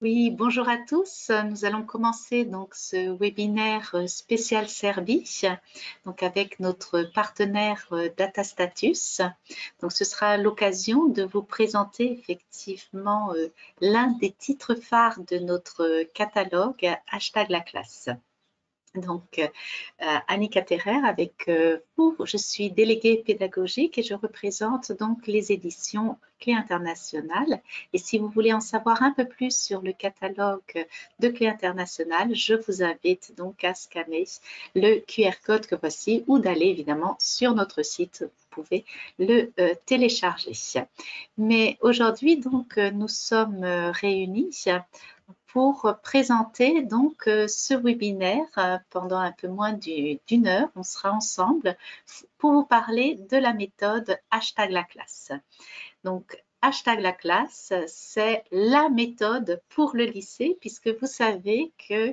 Oui, bonjour à tous. Nous allons commencer donc ce webinaire spécial Serbie, donc avec notre partenaire DataStatus. Donc ce sera l'occasion de vous présenter effectivement l'un des titres phares de notre catalogue Hashtag la classe. Donc, Annie Catterer avec vous. Je suis déléguée pédagogique et je représente donc les éditions Clé Internationale. Et si vous voulez en savoir un peu plus sur le catalogue de Clé Internationale, je vous invite donc à scanner le QR code que voici ou d'aller évidemment sur notre site. Vous pouvez le télécharger. Mais aujourd'hui, donc, nous sommes réunis pour présenter donc ce webinaire pendant un peu moins d'une heure. On sera ensemble pour vous parler de la méthode Hashtag la classe. Donc, Hashtag la classe, c'est la méthode pour le lycée, puisque vous savez que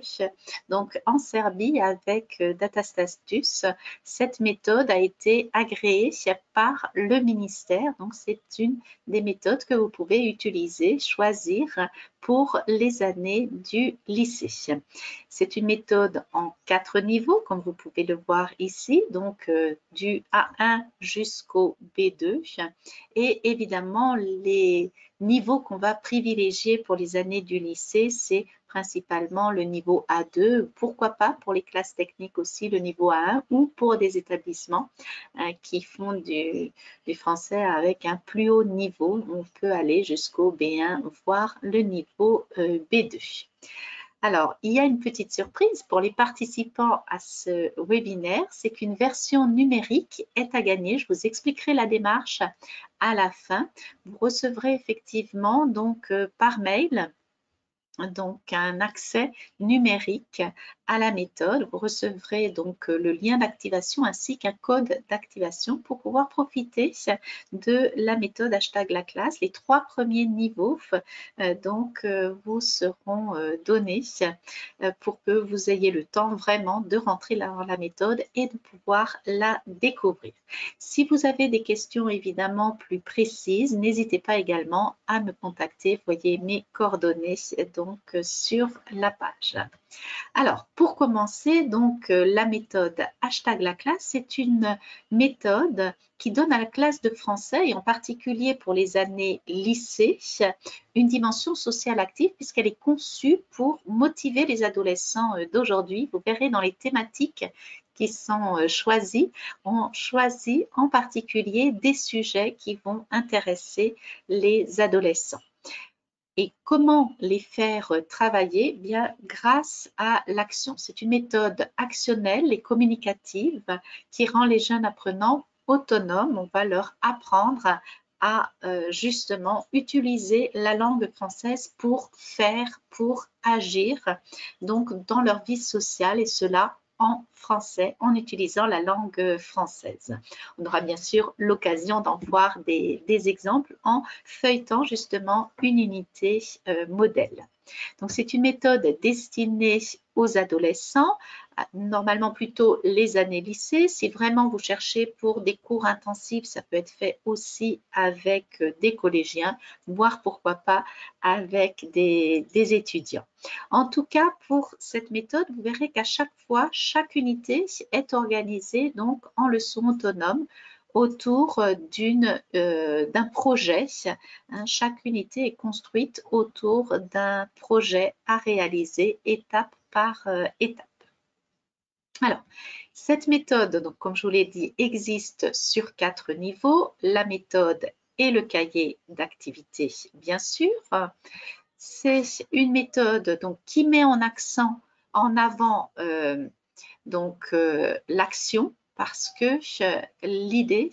donc en Serbie, avec DataStatus, cette méthode a été agréée par le ministère. Donc, c'est une des méthodes que vous pouvez utiliser, choisir pour les années du lycée. C'est une méthode en 4 niveaux, comme vous pouvez le voir ici, donc du A1 jusqu'au B2. Et évidemment, les niveaux qu'on va privilégier pour les années du lycée, c'est principalement le niveau A2, pourquoi pas pour les classes techniques aussi le niveau A1 ou pour des établissements qui font du français avec un plus haut niveau. On peut aller jusqu'au B1, voire le niveau B2. Alors, il y a une petite surprise pour les participants à ce webinaire, c'est qu'une version numérique est à gagner. Je vous expliquerai la démarche à la fin. Vous recevrez effectivement donc par mail donc un accès numérique à la méthode. Vous recevrez donc le lien d'activation ainsi qu'un code d'activation pour pouvoir profiter de la méthode Hashtag la classe. Les 3 premiers niveaux donc vous seront donnés pour que vous ayez le temps vraiment de rentrer dans la méthode et de pouvoir la découvrir. Si vous avez des questions évidemment plus précises, n'hésitez pas également à me contacter. Vous voyez mes coordonnées donc sur la page. Alors, pour commencer, donc la méthode Hashtag la classe, c'est une méthode qui donne à la classe de français, et en particulier pour les années lycée, une dimension sociale active puisqu'elle est conçue pour motiver les adolescents d'aujourd'hui. Vous verrez dans les thématiques qui sont choisies, on choisit en particulier des sujets qui vont intéresser les adolescents. Et comment les faire travailler? Bien, grâce à l'action. C'est une méthode actionnelle et communicative qui rend les jeunes apprenants autonomes. On va leur apprendre à justement utiliser la langue française pour faire, pour agir, donc dans leur vie sociale, et cela en français, en utilisant la langue française. On aura bien sûr l'occasion d'en voir des exemples en feuilletant justement une unité modèle. Donc, c'est une méthode destinée aux adolescents, normalement plutôt les années lycée. Si vraiment vous cherchez pour des cours intensifs, ça peut être fait aussi avec des collégiens, voire pourquoi pas avec des étudiants. En tout cas, pour cette méthode, vous verrez qu'à chaque fois, chaque unité est organisée donc en leçons autonomes autour d'un projet. Chaque unité est construite autour d'un projet à réaliser étape par étape. Alors, cette méthode, donc, comme je vous l'ai dit, existe sur 4 niveaux. La méthode et le cahier d'activité, bien sûr. C'est une méthode donc, qui met en avant l'action, parce que l'idée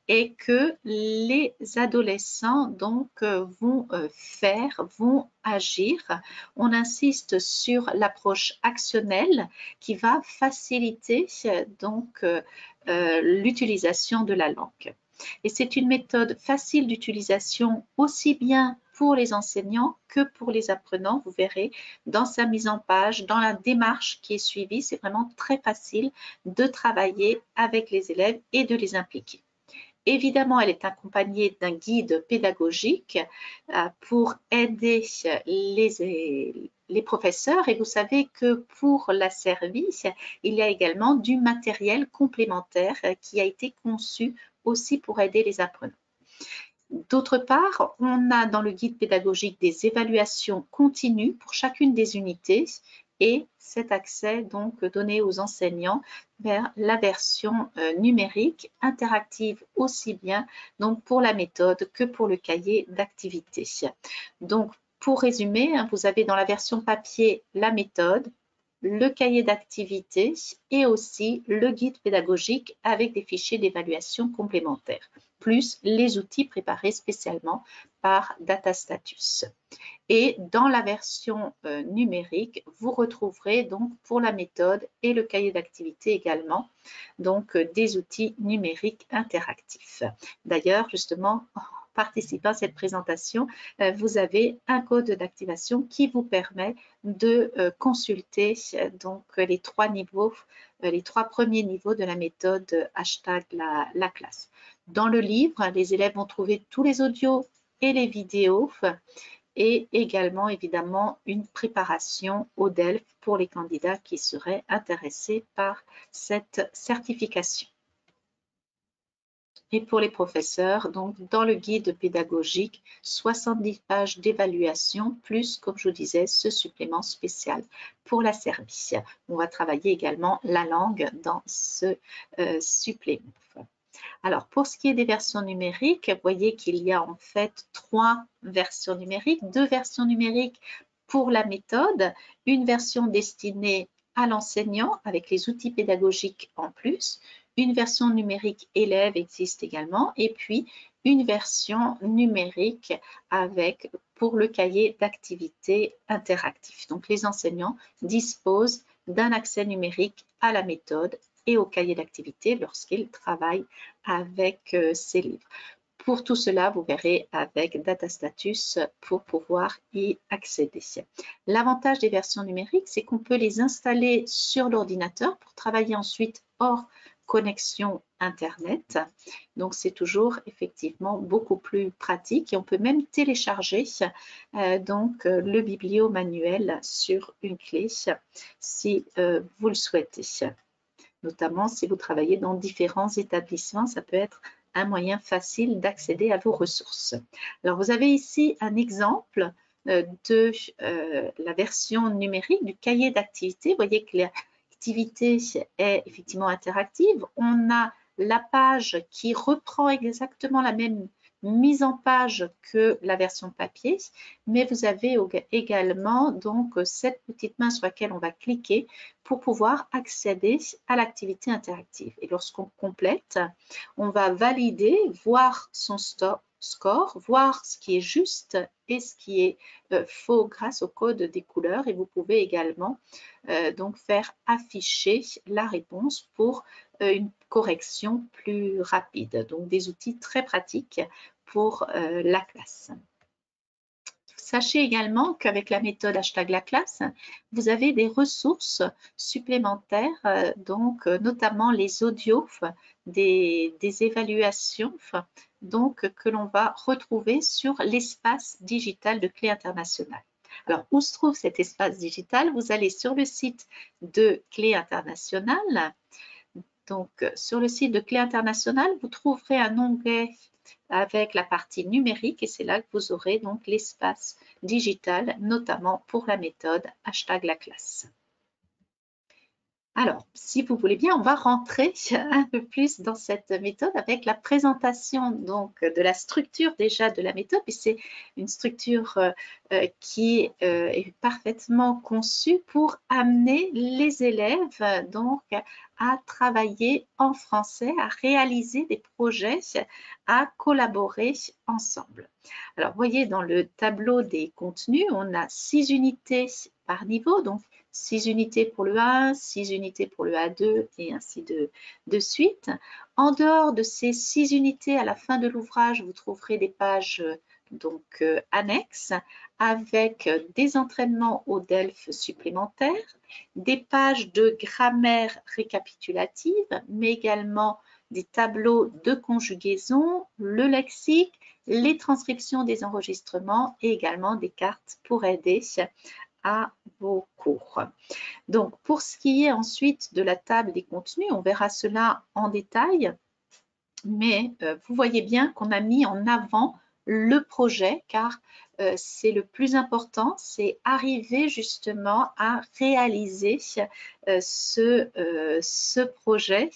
est que les adolescents donc vont faire, vont agir. On insiste sur l'approche actionnelle qui va faciliter donc l'utilisation de la langue. Et c'est une méthode facile d'utilisation aussi bien pour les enseignants que pour les apprenants. Vous verrez dans sa mise en page, dans la démarche qui est suivie, c'est vraiment très facile de travailler avec les élèves et de les impliquer. Évidemment, elle est accompagnée d'un guide pédagogique pour aider les professeurs. Et vous savez que pour la service, il y a également du matériel complémentaire qui a été conçu aussi pour aider les apprenants. D'autre part, on a dans le guide pédagogique des évaluations continues pour chacune des unités et cet accès donc donné aux enseignants vers la version numérique interactive aussi bien donc pour la méthode que pour le cahier d'activité. Donc pour résumer, vous avez dans la version papier la méthode, le cahier d'activité et aussi le guide pédagogique avec des fichiers d'évaluation complémentaires, plus les outils préparés spécialement par DataStatus. Et dans la version numérique, vous retrouverez donc pour la méthode et le cahier d'activité également, donc des outils numériques interactifs. D'ailleurs, justement, en participant à cette présentation, vous avez un code d'activation qui vous permet de consulter donc les trois niveaux, les trois premiers niveaux de la méthode hashtag la classe. Dans le livre, les élèves vont trouver tous les audios et les vidéos et également évidemment une préparation au DELF pour les candidats qui seraient intéressés par cette certification. Et pour les professeurs, donc dans le guide pédagogique, 70 pages d'évaluation, plus, comme je vous disais, ce supplément spécial pour la service. On va travailler également la langue dans ce supplément. Alors, pour ce qui est des versions numériques, vous voyez qu'il y a en fait 3 versions numériques, 2 versions numériques pour la méthode, une version destinée à l'enseignant avec les outils pédagogiques en plus, une version numérique élève existe également et puis une version numérique avec pour le cahier d'activité interactif. Donc, les enseignants disposent d'un accès numérique à la méthode et au cahier d'activité lorsqu'ils travaillent avec ces livres. Pour tout cela, vous verrez avec DataStatus pour pouvoir y accéder. L'avantage des versions numériques, c'est qu'on peut les installer sur l'ordinateur pour travailler ensuite hors connexion Internet. Donc, c'est toujours effectivement beaucoup plus pratique et on peut même télécharger donc le biblio-manuel sur une clé si vous le souhaitez. Notamment si vous travaillez dans différents établissements, ça peut être un moyen facile d'accéder à vos ressources. Alors, vous avez ici un exemple de la version numérique du cahier d'activité. Vous voyez que l'activité est effectivement interactive. On a la page qui reprend exactement la même mise en page que la version papier, mais vous avez également donc cette petite main sur laquelle on va cliquer pour pouvoir accéder à l'activité interactive. Et lorsqu'on complète, on va valider, voir son score, voir ce qui est juste et ce qui est faux grâce au code des couleurs. Et vous pouvez également donc faire afficher la réponse pour une correction plus rapide. Donc, des outils très pratiques pour la classe. Sachez également qu'avec la méthode hashtag la classe, vous avez des ressources supplémentaires, donc notamment les audios des évaluations donc, que l'on va retrouver sur l'espace digital de Clé Internationale. Alors, où se trouve cet espace digital? Vous allez sur le site de Clé Internationale. Donc, sur le site de Clé Internationale, vous trouverez un onglet avec la partie numérique et c'est là que vous aurez donc l'espace digital, notamment pour la méthode hashtag la classe. Alors, si vous voulez bien, on va rentrer un peu plus dans cette méthode avec la présentation donc de la structure déjà de la méthode. Et c'est une structure qui est parfaitement conçue pour amener les élèves donc à travailler en français, à réaliser des projets, à collaborer ensemble. Alors, vous voyez dans le tableau des contenus, on a 6 unités par niveau, donc 6 unités pour le A1, 6 unités pour le A2 et ainsi de suite. En dehors de ces 6 unités, à la fin de l'ouvrage, vous trouverez des pages donc annexes avec des entraînements au DELF supplémentaires, des pages de grammaire récapitulative, mais également des tableaux de conjugaison, le lexique, les transcriptions des enregistrements et également des cartes pour aider à vos cours. Donc, pour ce qui est ensuite de la table des contenus, on verra cela en détail, mais vous voyez bien qu'on a mis en avant le projet car c'est le plus important, c'est arriver justement à réaliser ce projet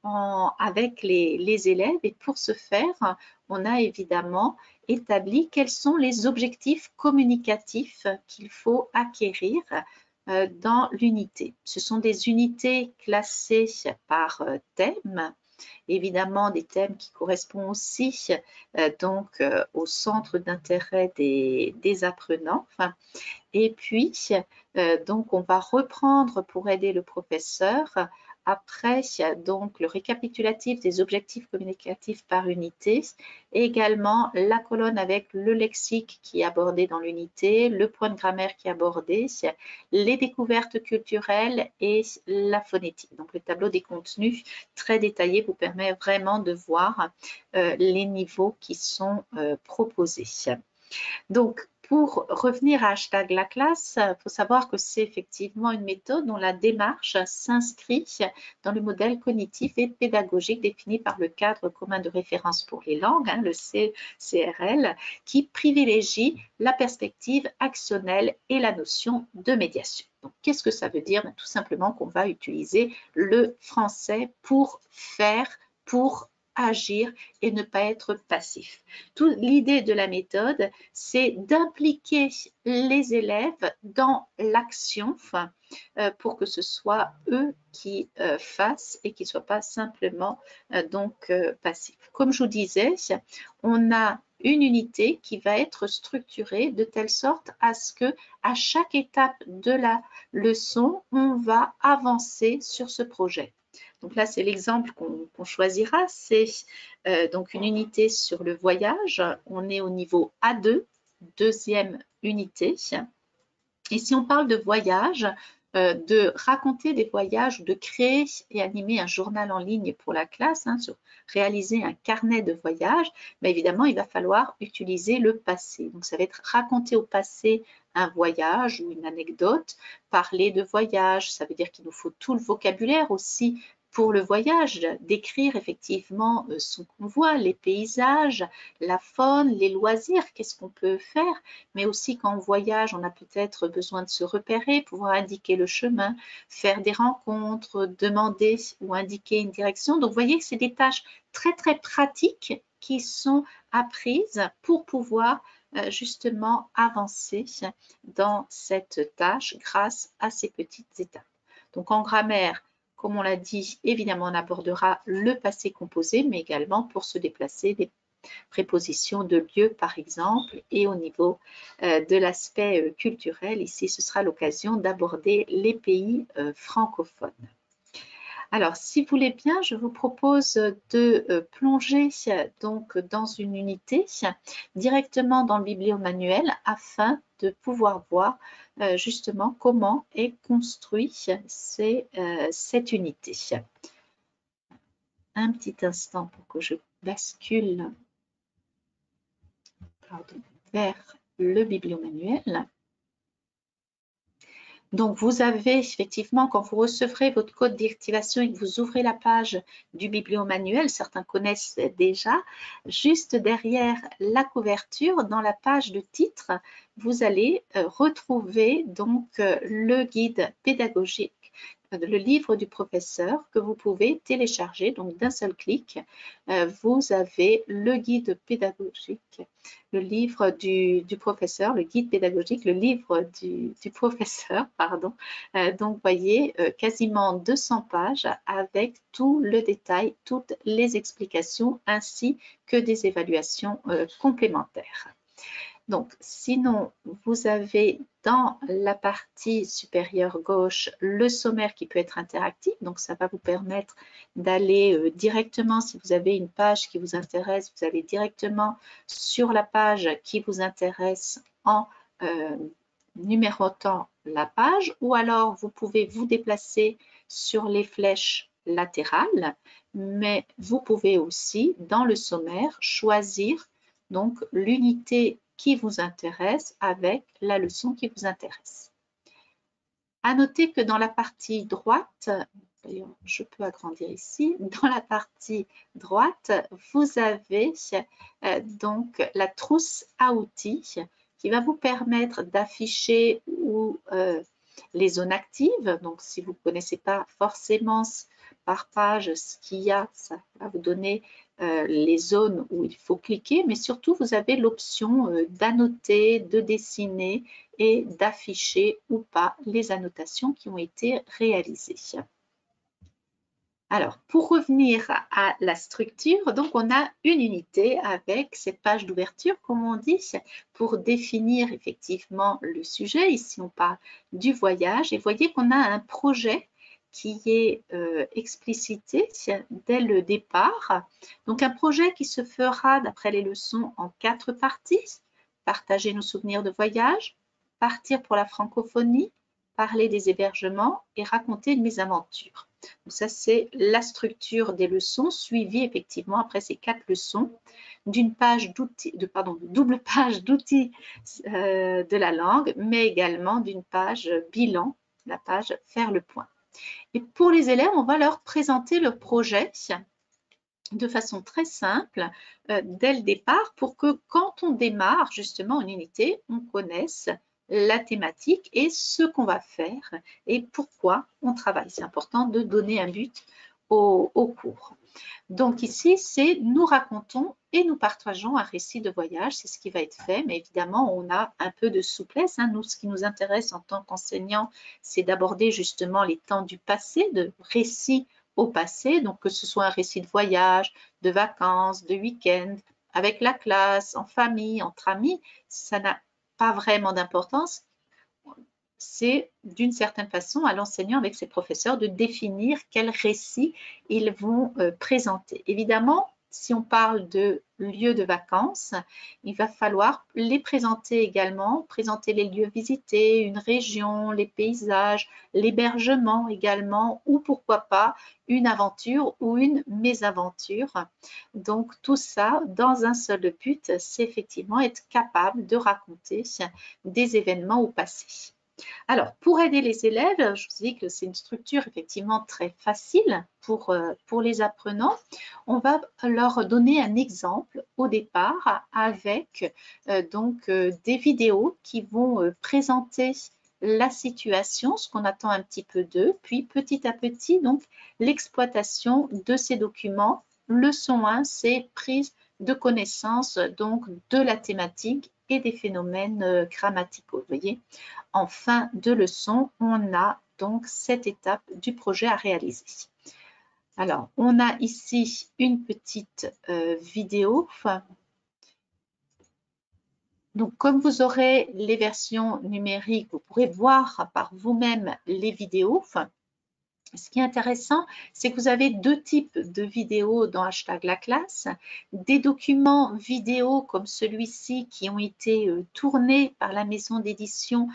avec les élèves. Et pour ce faire, on a évidemment établi quels sont les objectifs communicatifs qu'il faut acquérir dans l'unité. Ce sont des unités classées par thème, évidemment des thèmes qui correspondent aussi au centre d'intérêt des apprenants. Et puis, donc, on va reprendre pour aider le professeur. Après, donc le récapitulatif des objectifs communicatifs par unité, et également la colonne avec le lexique qui est abordé dans l'unité, le point de grammaire qui est abordé, les découvertes culturelles et la phonétique. Donc, le tableau des contenus très détaillé vous permet vraiment de voir les niveaux qui sont proposés. Donc, pour revenir à hashtag la classe, il faut savoir que c'est effectivement une méthode dont la démarche s'inscrit dans le modèle cognitif et pédagogique défini par le cadre commun de référence pour les langues, le CRL, qui privilégie la perspective actionnelle et la notion de médiation. Donc, qu'est-ce que ça veut dire? Tout simplement qu'on va utiliser le français pour faire, pour agir et ne pas être passif. L'idée de la méthode, c'est d'impliquer les élèves dans l'action pour que ce soit eux qui fassent et qu'ils ne soient pas simplement passifs. Comme je vous disais, on a une unité qui va être structurée de telle sorte à ce que à chaque étape de la leçon, on va avancer sur ce projet. Donc là, c'est l'exemple qu'on choisira. C'est donc une unité sur le voyage. On est au niveau A2, deuxième unité. Et si on parle de voyage, de raconter des voyages, de créer et animer un journal en ligne pour la classe, sur réaliser un carnet de voyage, mais évidemment, il va falloir utiliser le passé. Donc, ça va être raconter au passé un voyage ou une anecdote, parler de voyage, ça veut dire qu'il nous faut tout le vocabulaire aussi pour le voyage, décrire effectivement son convoi, les paysages, la faune, les loisirs, qu'est-ce qu'on peut faire, mais aussi quand on voyage, on a peut-être besoin de se repérer, pouvoir indiquer le chemin, faire des rencontres, demander ou indiquer une direction. Donc, vous voyez que c'est des tâches très, très pratiques qui sont apprises pour pouvoir justement avancer dans cette tâche grâce à ces petites étapes. Donc, en grammaire, comme on l'a dit, évidemment, on abordera le passé composé, mais également pour se déplacer des prépositions de lieu, par exemple, et au niveau de l'aspect culturel, ici, ce sera l'occasion d'aborder les pays francophones. Alors, si vous voulez bien, je vous propose de plonger donc dans une unité directement dans le bibliomanuel afin de pouvoir voir justement comment est construit cette unité. Un petit instant pour que je bascule vers le bibliomanuel. Donc, vous avez effectivement, quand vous recevrez votre code d'activation et que vous ouvrez la page du bibliomanuel, certains connaissent déjà, juste derrière la couverture, dans la page de titre, vous allez retrouver donc le guide pédagogique, le livre du professeur que vous pouvez télécharger. Donc, d'un seul clic, vous avez le guide pédagogique, le livre du professeur, le guide pédagogique, le livre du professeur, pardon. Donc, vous voyez, quasiment 200 pages avec tout le détail, toutes les explications ainsi que des évaluations complémentaires. Donc, sinon, vous avez dans la partie supérieure gauche le sommaire qui peut être interactif. Donc, ça va vous permettre d'aller directement, si vous avez une page qui vous intéresse, vous allez directement sur la page qui vous intéresse en numérotant la page. Ou alors, vous pouvez vous déplacer sur les flèches latérale, mais vous pouvez aussi, dans le sommaire, choisir donc l'unité qui vous intéresse avec la leçon qui vous intéresse. À noter que dans la partie droite, d'ailleurs je peux agrandir ici, dans la partie droite, vous avez donc la trousse à outils qui va vous permettre d'afficher les zones actives. Donc si vous ne connaissez pas forcément par page ce qu'il y a, ça va vous donner les zones où il faut cliquer, mais surtout vous avez l'option d'annoter, de dessiner et d'afficher ou pas les annotations qui ont été réalisées. Alors, pour revenir à la structure, donc on a une unité avec cette page d'ouverture, comme on dit, pour définir effectivement le sujet. Ici, on parle du voyage et vous voyez qu'on a un projet qui est explicité dès le départ. Donc, un projet qui se fera, d'après les leçons, en 4 parties. Partager nos souvenirs de voyage, partir pour la francophonie, parler des hébergements et raconter une mésaventure. Donc ça, c'est la structure des leçons suivie effectivement après ces 4 leçons d'une page d'outils, double page d'outils de la langue, mais également d'une page bilan, la page faire le point. Et pour les élèves, on va leur présenter leur projet de façon très simple dès le départ pour que quand on démarre justement une unité, on connaisse la thématique et ce qu'on va faire et pourquoi on travaille. C'est important de donner un but au cours. Donc ici, c'est nous racontons et nous partageons un récit de voyage, c'est ce qui va être fait, mais évidemment, on a un peu de souplesse. Nous, ce qui nous intéresse en tant qu'enseignants, c'est d'aborder justement les temps du passé, de récit au passé, donc que ce soit un récit de voyage, de vacances, de week-end, avec la classe, en famille, entre amis, ça n'a pas vraiment d'importance. C'est d'une certaine façon à l'enseignant avec ses professeurs de définir quel récit ils vont présenter. Évidemment, si on parle de lieux de vacances, il va falloir les présenter également, présenter les lieux visités, une région, les paysages, l'hébergement également, ou pourquoi pas une aventure ou une mésaventure. Donc tout ça dans un seul but, c'est effectivement être capable de raconter des événements au passé. Alors, pour aider les élèves, je vous dis que c'est une structure effectivement très facile pour les apprenants. On va leur donner un exemple au départ avec des vidéos qui vont présenter la situation, ce qu'on attend un petit peu d'eux, puis petit à petit, donc, l'exploitation de ces documents. Leçon 1, c'est prise de connaissance donc de la thématique et des phénomènes grammaticaux. Vous voyez, en fin de leçon, on a donc cette étape du projet à réaliser. Alors, on a ici une petite vidéo. Donc, comme vous aurez les versions numériques, vous pourrez voir par vous-même les vidéos. Ce qui est intéressant, c'est que vous avez 2 types de vidéos dans Hashtag la classe. Des documents vidéo comme celui-ci qui ont été tournés par la maison d'édition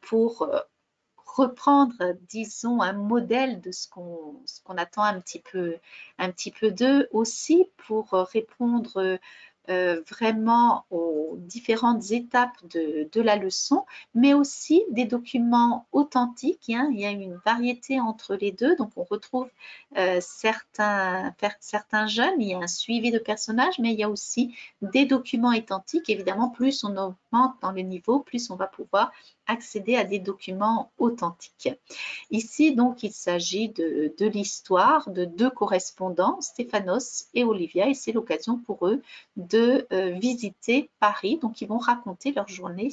pour reprendre, disons, un modèle de ce qu'on attend un petit peu d'eux, aussi pour répondre vraiment aux différentes étapes de la leçon, mais aussi des documents authentiques. Il y a une variété entre les deux, donc on retrouve certains jeunes, il y a un suivi de personnages, mais il y a aussi des documents authentiques. Évidemment, plus on augmente dans le niveau, plus on va pouvoir accéder à des documents authentiques. Ici, donc, il s'agit de l'histoire de 2 correspondants, Stéphanos et Olivia, et c'est l'occasion pour eux de visiter Paris. Donc, ils vont raconter leur journée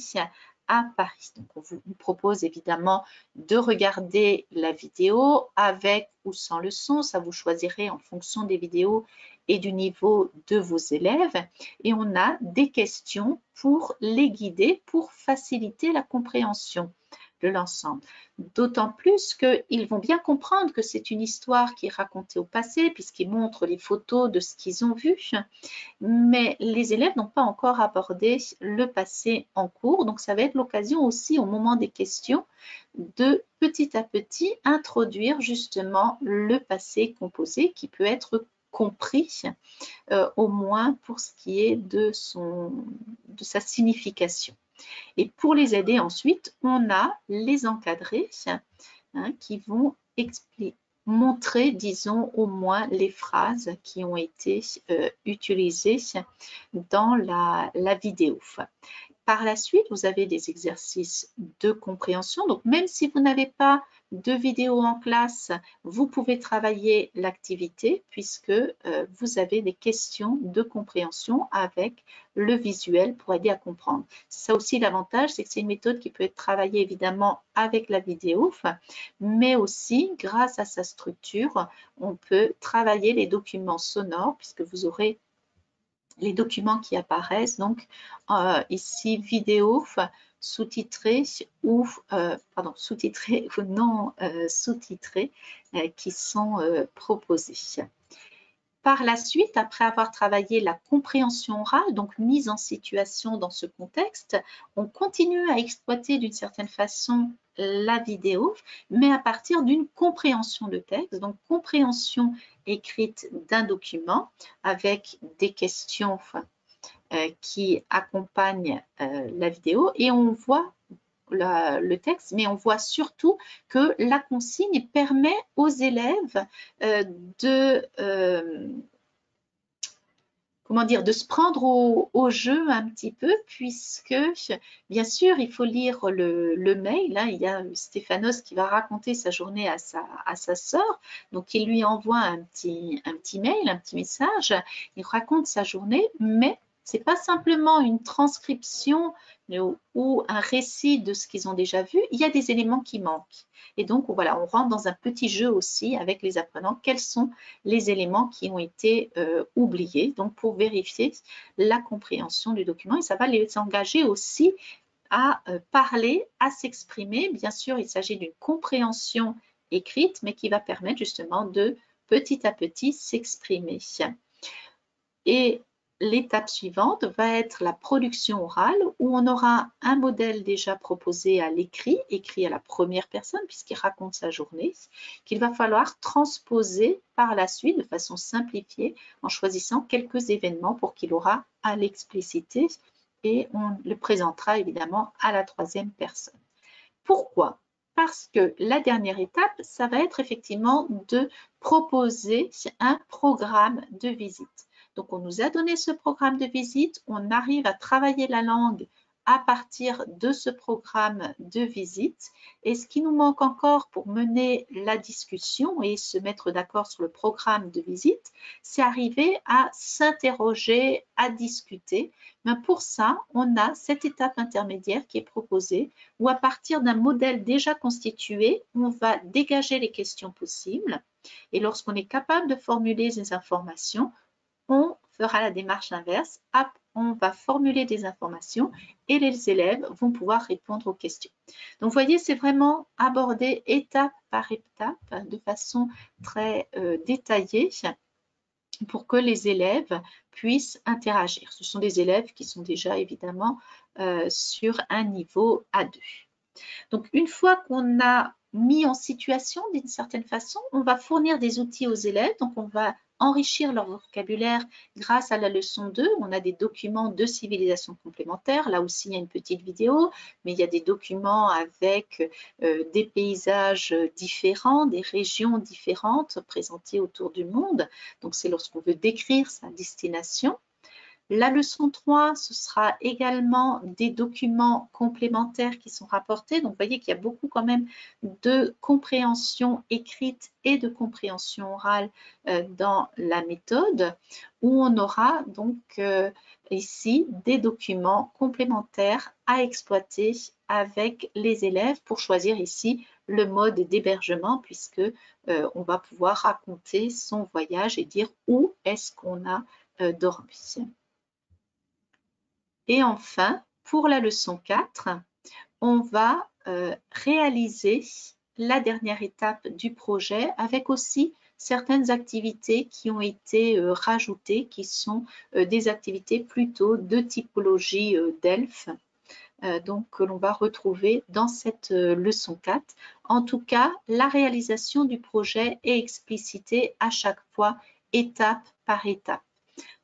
à Paris. Donc, on vous propose évidemment de regarder la vidéo avec ou sans le son. Ça, vous choisirez en fonction des vidéos et du niveau de vos élèves. Et on a des questions pour les guider, pour faciliter la compréhension. de l'ensemble. D'autant plus qu'ils vont bien comprendre que c'est une histoire qui est racontée au passé, puisqu'ils montrent les photos de ce qu'ils ont vu, mais les élèves n'ont pas encore abordé le passé en cours, donc ça va être l'occasion aussi au moment des questions de petit à petit introduire justement le passé composé qui peut être compris au moins pour ce qui est de sa signification. Et pour les aider ensuite, on a les encadrés qui vont montrer, disons, au moins les phrases qui ont été utilisées dans la vidéo. Par la suite, vous avez des exercices de compréhension. Donc, même si vous n'avez pas de vidéo en classe, vous pouvez travailler l'activité puisque vous avez des questions de compréhension avec le visuel pour aider à comprendre. C'est ça aussi l'avantage, c'est que c'est une méthode qui peut être travaillée évidemment avec la vidéo, mais aussi grâce à sa structure, on peut travailler les documents sonores puisque vous aurez les documents qui apparaissent, donc ici vidéo sous-titrés ou sous-titrés ou non sous-titrés qui sont proposés. Par la suite, après avoir travaillé la compréhension orale, donc mise en situation dans ce contexte, on continue à exploiter d'une certaine façon la vidéo, mais à partir d'une compréhension de texte, donc compréhension écrite d'un document avec des questions qui accompagnent la vidéo et on voit le texte, mais on voit surtout que la consigne permet aux élèves de se prendre au jeu un petit peu, puisque bien sûr il faut lire le mail. Là, il y a Stéphanos qui va raconter sa journée à sa sœur, donc il lui envoie un petit mail, un petit message, il raconte sa journée, mais c'est pas simplement une transcription ou un récit de ce qu'ils ont déjà vu, il y a des éléments qui manquent. Et donc, voilà, on rentre dans un petit jeu aussi avec les apprenants. Quels sont les éléments qui ont été oubliés, donc pour vérifier la compréhension du document. Et ça va les engager aussi à parler, à s'exprimer. Bien sûr, il s'agit d'une compréhension écrite, mais qui va permettre justement de petit à petit s'exprimer. Et l'étape suivante va être la production orale où on aura un modèle déjà proposé à l'écrit, écrit à la première personne puisqu'il raconte sa journée, qu'il va falloir transposer par la suite de façon simplifiée en choisissant quelques événements pour qu'il aura à l'expliciter et on le présentera évidemment à la troisième personne. Pourquoi ? Parce que la dernière étape, ça va être effectivement de proposer un programme de visite. Donc, on nous a donné ce programme de visite, on arrive à travailler la langue à partir de ce programme de visite. Et ce qui nous manque encore pour mener la discussion et se mettre d'accord sur le programme de visite, c'est arriver à s'interroger, à discuter. Mais pour ça, on a cette étape intermédiaire qui est proposée où à partir d'un modèle déjà constitué, on va dégager les questions possibles. Et lorsqu'on est capable de formuler ces informations, on fera la démarche inverse. On va formuler des informations et les élèves vont pouvoir répondre aux questions. Donc, vous voyez, c'est vraiment abordé étape par étape de façon très détaillée pour que les élèves puissent interagir. Ce sont des élèves qui sont déjà évidemment sur un niveau A2. Donc, une fois qu'on a mis en situation d'une certaine façon, on va fournir des outils aux élèves. Donc, on va enrichir leur vocabulaire grâce à la leçon 2. On a des documents de civilisation complémentaire. Là aussi, il y a une petite vidéo, mais il y a des documents avec des paysages différents, des régions différentes présentées autour du monde. Donc, c'est lorsqu'on veut décrire sa destination. La leçon 3, ce sera également des documents complémentaires qui sont rapportés. Donc, vous voyez qu'il y a beaucoup quand même de compréhension écrite et de compréhension orale dans la méthode, où on aura donc ici des documents complémentaires à exploiter avec les élèves pour choisir ici le mode d'hébergement puisque on va pouvoir raconter son voyage et dire où est-ce qu'on a dormi. Et enfin, pour la leçon 4, on va réaliser la dernière étape du projet avec aussi certaines activités qui ont été rajoutées, qui sont des activités plutôt de typologie DELF, donc que l'on va retrouver dans cette leçon 4. En tout cas, la réalisation du projet est explicitée à chaque fois, étape par étape.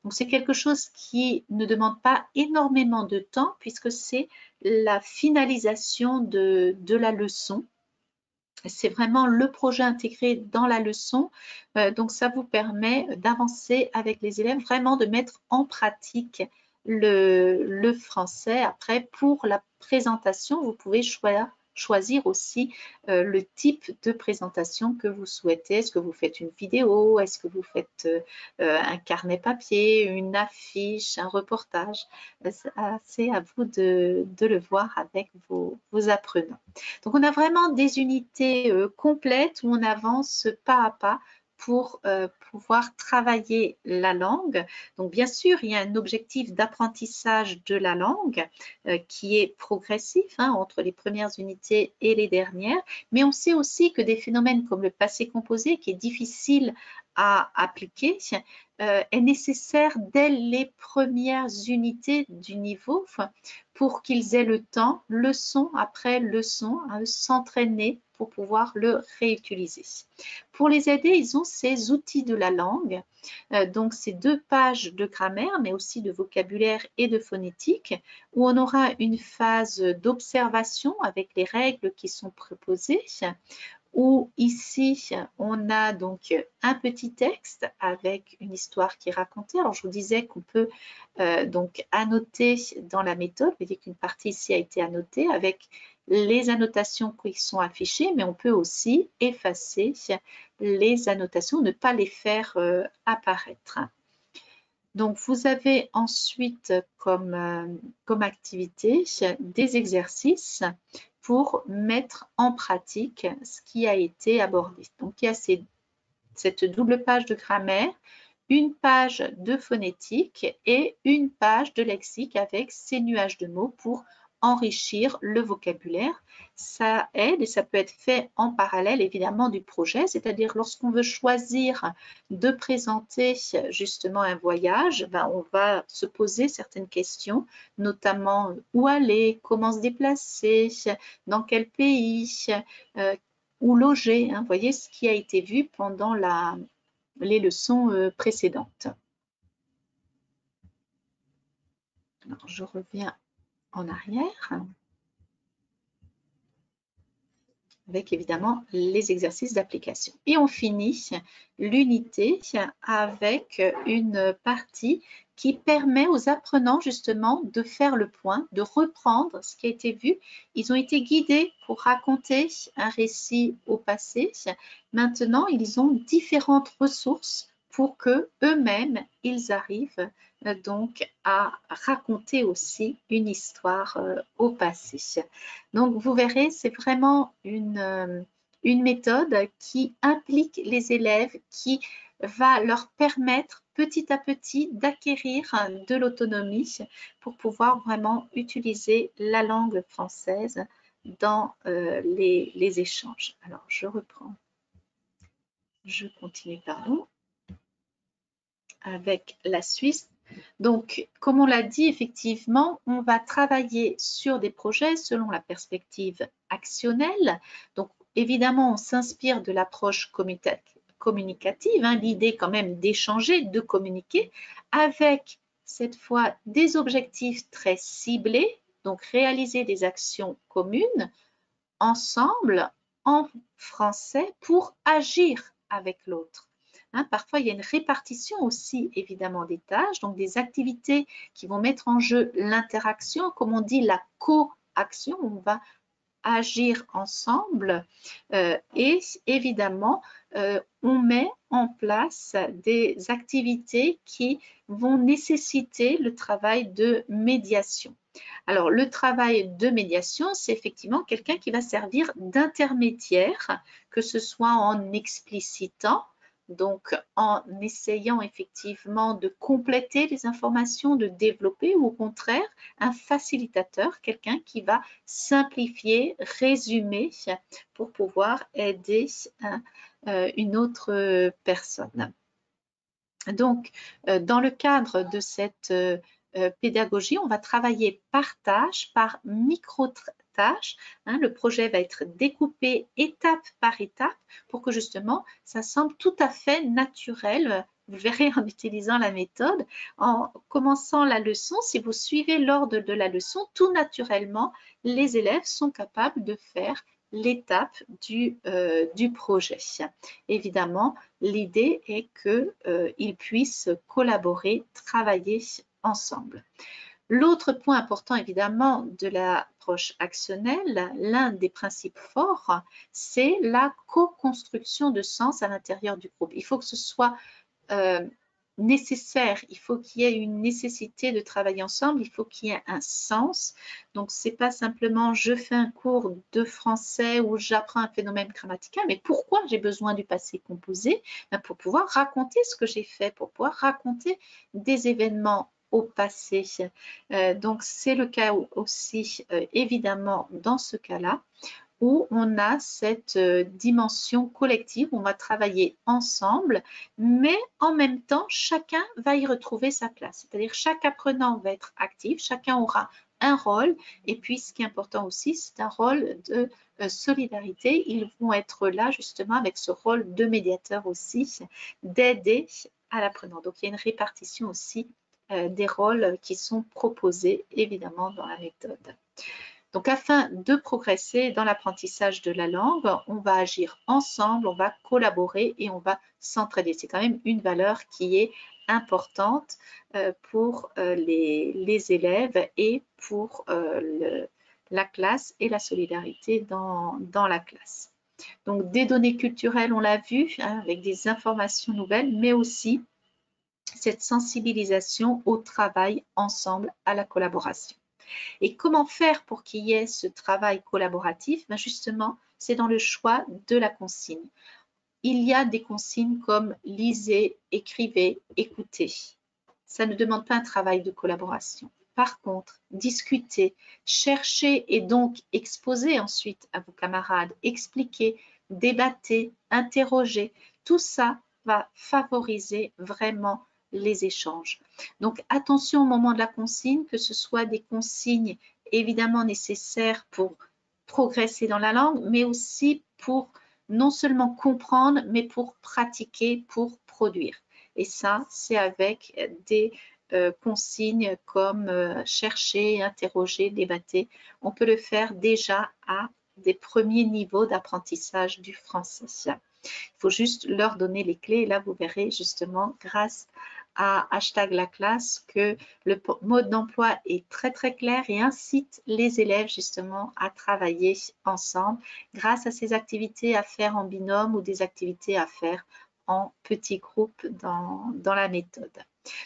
Donc, c'est quelque chose qui ne demande pas énormément de temps puisque c'est la finalisation de la leçon. C'est vraiment le projet intégré dans la leçon. Donc, ça vous permet d'avancer avec les élèves, vraiment de mettre en pratique le français. Après, pour la présentation, vous pouvez choisir aussi le type de présentation que vous souhaitez. Est-ce que vous faites une vidéo? Est-ce que vous faites un carnet papier, une affiche, un reportage? C'est à vous de le voir avec vos apprenants. Donc, on a vraiment des unités complètes où on avance pas à pas pour pouvoir travailler la langue. Donc, bien sûr, il y a un objectif d'apprentissage de la langue qui est progressif entre les premières unités et les dernières, mais on sait aussi que des phénomènes comme le passé composé, qui est difficile à appliquer, est nécessaire dès les premières unités du niveau pour qu'ils aient le temps, leçon après leçon, à s'entraîner pour pouvoir le réutiliser. Pour les aider, ils ont ces outils de la langue, donc ces 2 pages de grammaire, mais aussi de vocabulaire et de phonétique, où on aura une phase d'observation avec les règles qui sont proposées, où ici, on a donc un petit texte avec une histoire qui est racontée. Alors, je vous disais qu'on peut donc annoter dans la méthode. Vous voyez qu'une partie ici a été annotée avec les annotations qui sont affichées, mais on peut aussi effacer les annotations, ne pas les faire apparaître. Donc, vous avez ensuite comme activité des exercices pour mettre en pratique ce qui a été abordé. Donc, il y a cette double page de grammaire, une page de phonétique et une page de lexique avec ces nuages de mots pour enrichir le vocabulaire. Ça aide et ça peut être fait en parallèle évidemment du projet, c'est-à-dire lorsqu'on veut choisir de présenter justement un voyage, on va se poser certaines questions, notamment où aller, comment se déplacer, dans quel pays, où loger. Vous voyez ce qui a été vu pendant les leçons précédentes. Alors, je reviens en arrière avec évidemment les exercices d'application. Et on finit l'unité avec une partie qui permet aux apprenants justement de faire le point, de reprendre ce qui a été vu. Ils ont été guidés pour raconter un récit au passé. Maintenant, ils ont différentes ressources pour que eux-mêmes, ils arrivent donc à raconter aussi une histoire au passé. Donc, vous verrez, c'est vraiment une méthode qui implique les élèves, qui va leur permettre petit à petit d'acquérir de l'autonomie pour pouvoir vraiment utiliser la langue française dans les échanges. Alors, je reprends. Je continue, pardon, avec la Suisse. Donc, comme on l'a dit, effectivement, on va travailler sur des projets selon la perspective actionnelle. Donc, évidemment, on s'inspire de l'approche communicative, l'idée quand même d'échanger, de communiquer, avec cette fois des objectifs très ciblés, donc réaliser des actions communes ensemble en français pour agir avec l'autre. Parfois, il y a une répartition aussi, évidemment, des tâches, donc des activités qui vont mettre en jeu l'interaction, comme on dit, la co-action. On va agir ensemble et évidemment, on met en place des activités qui vont nécessiter le travail de médiation. Alors, le travail de médiation, c'est effectivement quelqu'un qui va servir d'intermédiaire, que ce soit en explicitant donc en essayant effectivement de compléter les informations, de développer, ou au contraire, un facilitateur, quelqu'un qui va simplifier, résumer pour pouvoir aider une autre personne. Donc, dans le cadre de cette pédagogie, on va travailler par tâche, par micro-tâches. Le projet va être découpé étape par étape pour que justement, ça semble tout à fait naturel. Vous verrez en utilisant la méthode, en commençant la leçon, si vous suivez l'ordre de la leçon, tout naturellement, les élèves sont capables de faire l'étape du projet. Évidemment, l'idée est qu'ils puissent collaborer, travailler ensemble. L'autre point important, évidemment, de l'approche actionnelle, l'un des principes forts, c'est la co-construction de sens à l'intérieur du groupe. Il faut que ce soit nécessaire, il faut qu'il y ait une nécessité de travailler ensemble, il faut qu'il y ait un sens. Donc, c'est pas simplement je fais un cours de français où j'apprends un phénomène grammatical, mais pourquoi j'ai besoin du passé composé? Pour pouvoir raconter ce que j'ai fait, pour pouvoir raconter des événements au passé. Donc, c'est le cas aussi, évidemment, dans ce cas-là, où on a cette dimension collective, on va travailler ensemble, mais en même temps, chacun va y retrouver sa place. C'est-à-dire chaque apprenant va être actif, chacun aura un rôle, et puis ce qui est important aussi, c'est un rôle de solidarité. Ils vont être là justement avec ce rôle de médiateur aussi, d'aider à l'apprenant. Donc il y a une répartition aussi des rôles qui sont proposés évidemment dans la méthode. Donc, afin de progresser dans l'apprentissage de la langue, on va agir ensemble, on va collaborer et on va s'entraider. C'est quand même une valeur qui est importante pour les élèves et pour la classe et la solidarité dans la classe. Donc, des données culturelles, on l'a vu, avec des informations nouvelles, mais aussi cette sensibilisation au travail ensemble, à la collaboration. Et comment faire pour qu'il y ait ce travail collaboratif? Justement, c'est dans le choix de la consigne. Il y a des consignes comme lisez, écrivez, écoutez. Ça ne demande pas un travail de collaboration. Par contre, discuter, chercher et donc exposer ensuite à vos camarades, expliquer, débattre, interroger, tout ça va favoriser vraiment les échanges. Donc, attention au moment de la consigne, que ce soit des consignes évidemment nécessaires pour progresser dans la langue, mais aussi pour non seulement comprendre, mais pour pratiquer, pour produire. Et ça, c'est avec des consignes comme chercher, interroger, débattre. On peut le faire déjà à des premiers niveaux d'apprentissage du français. Il faut juste leur donner les clés. Et là, vous verrez justement, grâce à #laclasse, que le mode d'emploi est très très clair et incite les élèves justement à travailler ensemble grâce à ces activités à faire en binôme ou des activités à faire en petits groupes dans la méthode.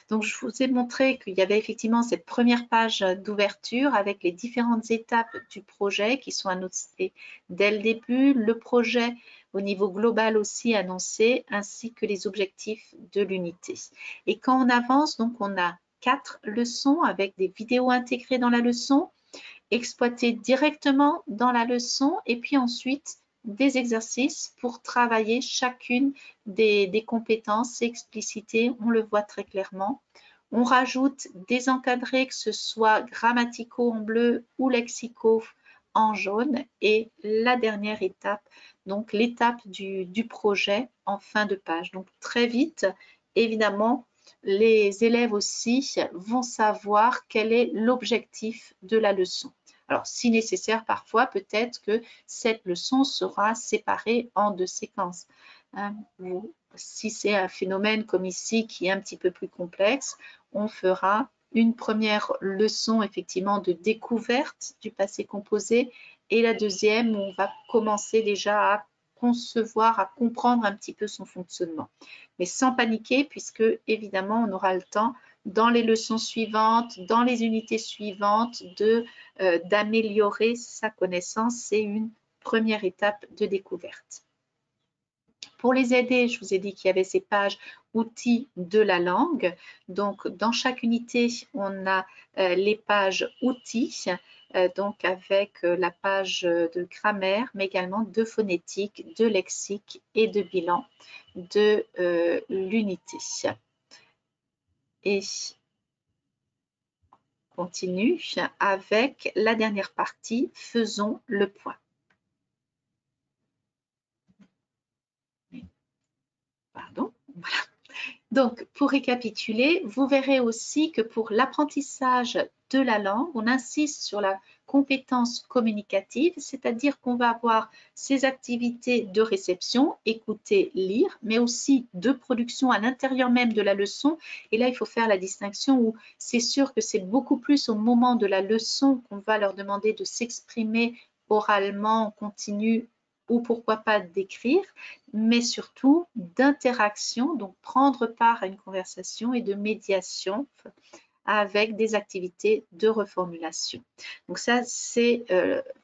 Donc, je vous ai montré qu'il y avait effectivement cette première page d'ouverture avec les différentes étapes du projet qui sont annoncées dès le début, le projet au niveau global aussi annoncé, ainsi que les objectifs de l'unité. Et quand on avance, donc on a 4 leçons avec des vidéos intégrées dans la leçon, exploitées directement dans la leçon, et puis ensuite des exercices pour travailler chacune des compétences explicitées, on le voit très clairement. On rajoute des encadrés, que ce soit grammaticaux en bleu ou lexicaux en jaune. Et la dernière étape, donc l'étape du projet en fin de page. Donc très vite, évidemment, les élèves aussi vont savoir quel est l'objectif de la leçon. Alors, si nécessaire, parfois, peut-être que cette leçon sera séparée en 2 séquences. Si c'est un phénomène comme ici qui est un petit peu plus complexe, on fera une première leçon effectivement de découverte du passé composé et la deuxième où on va commencer déjà à concevoir, à comprendre un petit peu son fonctionnement. Mais sans paniquer puisque évidemment on aura le temps dans les leçons suivantes, dans les unités suivantes d'améliorer sa connaissance. C'est une première étape de découverte. Pour les aider, je vous ai dit qu'il y avait ces pages outils de la langue. Donc, dans chaque unité, on a les pages outils, donc avec la page de grammaire, mais également de phonétique, de lexique et de bilan de l'unité. Et continue avec la dernière partie, faisons le point. Pardon, voilà. Donc, pour récapituler, vous verrez aussi que pour l'apprentissage de la langue, on insiste sur la compétence communicative, c'est-à-dire qu'on va avoir ces activités de réception, écouter, lire, mais aussi de production à l'intérieur même de la leçon. Et là, il faut faire la distinction où c'est sûr que c'est beaucoup plus au moment de la leçon qu'on va leur demander de s'exprimer oralement, en continu, ou pourquoi pas d'écrire, mais surtout d'interaction, donc prendre part à une conversation et de médiation avec des activités de reformulation. Donc ça, c'est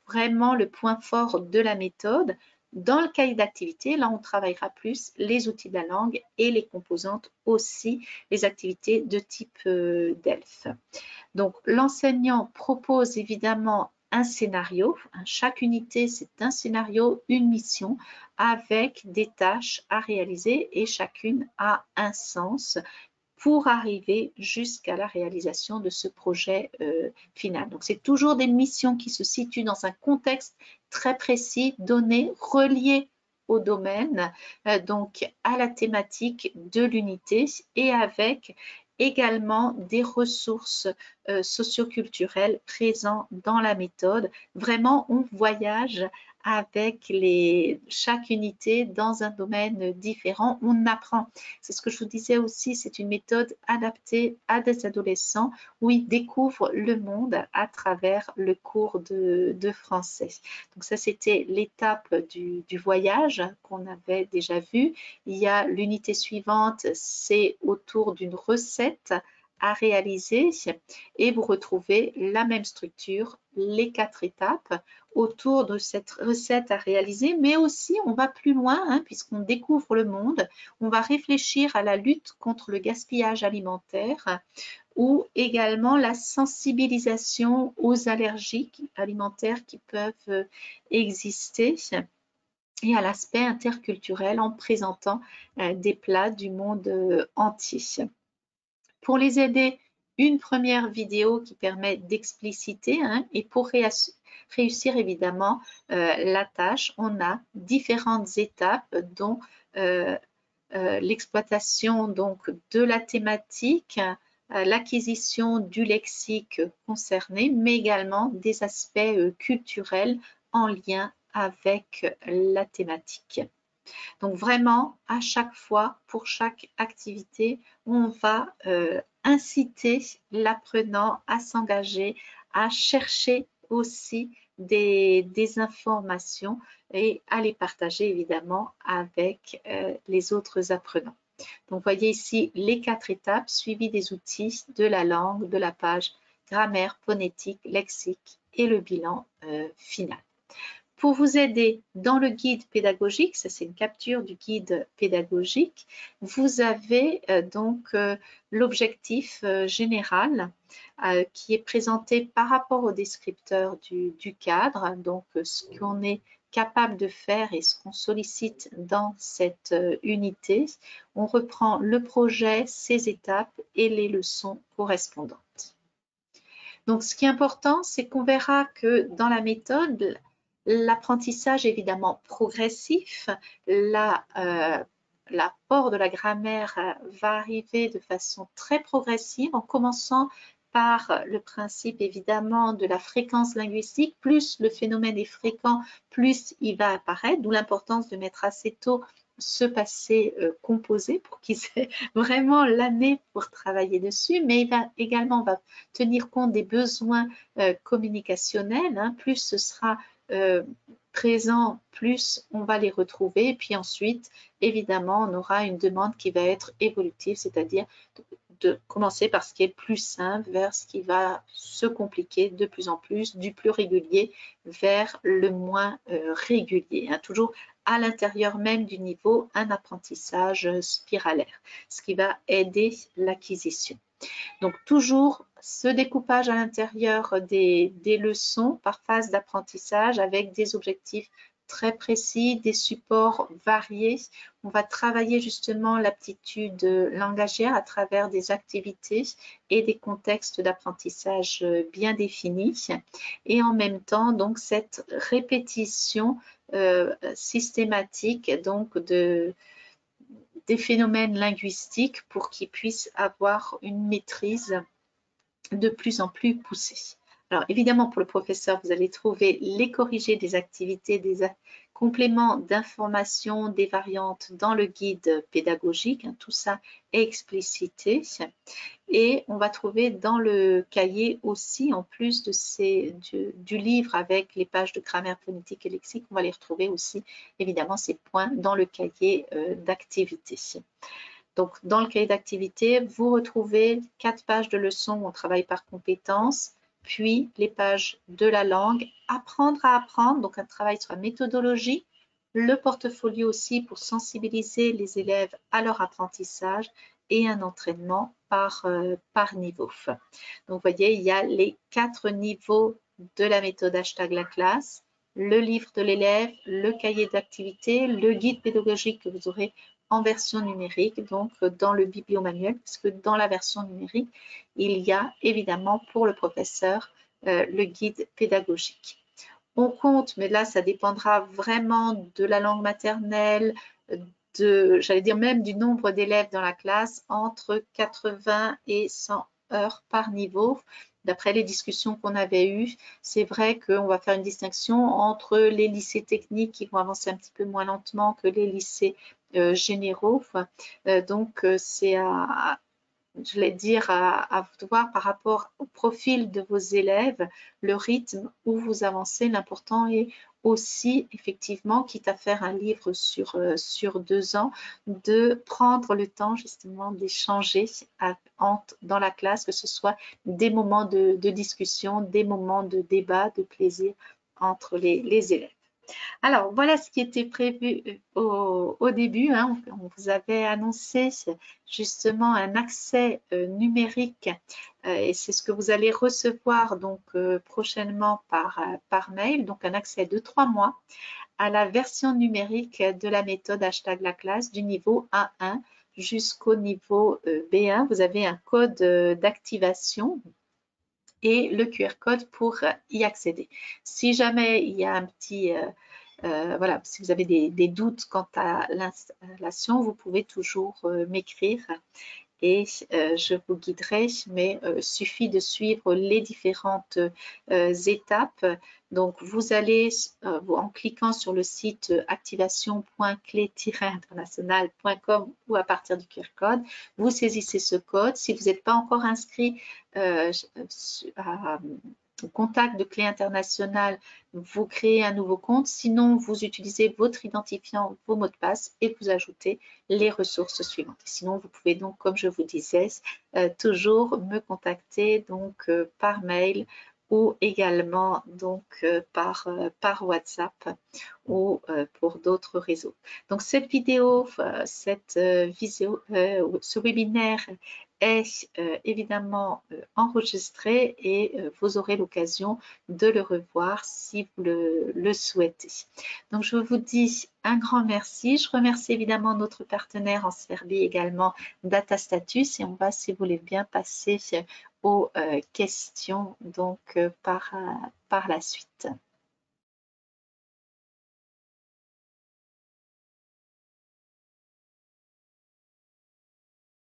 vraiment le point fort de la méthode. Dans le cahier d'activité, là, on travaillera plus les outils de la langue et les composantes aussi, les activités de type DELF. Donc, l'enseignant propose évidemment un scénario. Chaque unité, c'est un scénario, une mission avec des tâches à réaliser et chacune a un sens pour arriver jusqu'à la réalisation de ce projet final. Donc, c'est toujours des missions qui se situent dans un contexte très précis, donné, relié au domaine, donc à la thématique de l'unité et avec également des ressources socioculturelles présentes dans la méthode. Vraiment, on voyage avec chaque unité dans un domaine différent. On apprend. C'est ce que je vous disais aussi, c'est une méthode adaptée à des adolescents où ils découvrent le monde à travers le cours de français. Donc ça, c'était l'étape du voyage qu'on avait déjà vu. Il y a l'unité suivante, c'est autour d'une recette à réaliser et vous retrouvez la même structure, les 4 étapes autour de cette recette à réaliser, mais aussi on va plus loin puisqu'on découvre le monde, on va réfléchir à la lutte contre le gaspillage alimentaire ou également la sensibilisation aux allergies alimentaires qui peuvent exister et à l'aspect interculturel en présentant des plats du monde entier. Pour les aider, une première vidéo qui permet d'expliciter et pour réussir évidemment la tâche, on a différentes étapes dont l'exploitation donc de la thématique, l'acquisition du lexique concerné, mais également des aspects culturels en lien avec la thématique. Donc vraiment, à chaque fois, pour chaque activité, on va inciter l'apprenant à s'engager, à chercher aussi des informations et à les partager évidemment avec les autres apprenants. Donc, voyez ici les 4 étapes suivies des outils de la langue, de la page grammaire, phonétique, lexique et le bilan final. Pour vous aider dans le guide pédagogique, ça c'est une capture du guide pédagogique, vous avez donc l'objectif général qui est présenté par rapport au descripteur du cadre, donc ce qu'on est capable de faire et ce qu'on sollicite dans cette unité. On reprend le projet, ses étapes et les leçons correspondantes. Donc ce qui est important, c'est qu'on verra que dans la méthode, l'apprentissage évidemment progressif, l'apport de la grammaire va arriver de façon très progressive en commençant par le principe évidemment de la fréquence linguistique, plus le phénomène est fréquent, plus il va apparaître, d'où l'importance de mettre assez tôt ce passé composé pour qu'ils aient vraiment l'année pour travailler dessus, mais il va également tenir compte des besoins communicationnels, plus ce sera présent, plus on va les retrouver. Et puis ensuite, évidemment, on aura une demande qui va être évolutive, c'est-à-dire de commencer par ce qui est plus simple vers ce qui va se compliquer de plus en plus, du plus régulier vers le moins régulier, hein, toujours à l'intérieur même du niveau, un apprentissage spiralaire, ce qui va aider l'acquisition. Donc toujours ce découpage à l'intérieur des leçons par phase d'apprentissage avec des objectifs très précis, des supports variés. On va travailler justement l'aptitude langagière à travers des activités et des contextes d'apprentissage bien définis. Et en même temps, donc, cette répétition systématique donc des phénomènes linguistiques pour qu'ils puissent avoir une maîtrise de plus en plus poussée. Alors évidemment, pour le professeur, vous allez trouver les corrigés des activités, des compléments d'informations, des variantes dans le guide pédagogique. Tout ça est explicité. Et on va trouver dans le cahier aussi, en plus du livre avec les pages de grammaire phonétique et lexique, on va les retrouver aussi, évidemment, ces points dans le cahier d'activité. Donc, dans le cahier d'activité, vous retrouvez 4 pages de leçons où on travaille par compétences, puis les pages de la langue, apprendre à apprendre, donc un travail sur la méthodologie, le portfolio aussi pour sensibiliser les élèves à leur apprentissage et un entraînement par niveau. Donc, vous voyez, il y a les 4 niveaux de la méthode hashtag la classe, le livre de l'élève, le cahier d'activité, le guide pédagogique que vous aurez en version numérique, donc dans le bibliomanuel, parce que dans la version numérique, il y a évidemment pour le professeur le guide pédagogique. On compte, mais là, ça dépendra vraiment de la langue maternelle, j'allais dire même du nombre d'élèves dans la classe, entre 80 et 100 heures par niveau. D'après les discussions qu'on avait eues, c'est vrai qu'on va faire une distinction entre les lycées techniques qui vont avancer un petit peu moins lentement que les lycées généraux. Donc, c'est je vais dire à voir par rapport au profil de vos élèves, le rythme où vous avancez. L'important est aussi, effectivement, quitte à faire un livre sur 2 ans, de prendre le temps justement d'échanger dans la classe, que ce soit des moments de discussion, des moments de débat, de plaisir entre les élèves. Alors, voilà ce qui était prévu au début, hein. On vous avait annoncé justement un accès numérique et c'est ce que vous allez recevoir donc prochainement par mail, donc un accès de 3 mois à la version numérique de la méthode hashtag la classe du niveau A1 jusqu'au niveau B1. Vous avez un code d'activation et le QR code pour y accéder. Si jamais il y a un petit voilà, si vous avez des doutes quant à l'installation, vous pouvez toujours m'écrire et je vous guiderai, mais suffit de suivre les différentes étapes. Donc, vous allez, en cliquant sur le site activation.clé-international.com ou à partir du QR code, vous saisissez ce code. Si vous n'êtes pas encore inscrit au contact de Clé Internationale, vous créez un nouveau compte. Sinon, vous utilisez votre identifiant, vos mots de passe et vous ajoutez les ressources suivantes. Sinon, vous pouvez donc, comme je vous disais, toujours me contacter donc par mail ou également donc par WhatsApp ou pour d'autres réseaux. Donc cette vidéo, ce webinaire est évidemment enregistré et vous aurez l'occasion de le revoir si vous le souhaitez. Donc je vous dis un grand merci. Je remercie évidemment notre partenaire en Serbie également, Datastatus, et on va, si vous voulez bien, passer aux questions donc par la suite.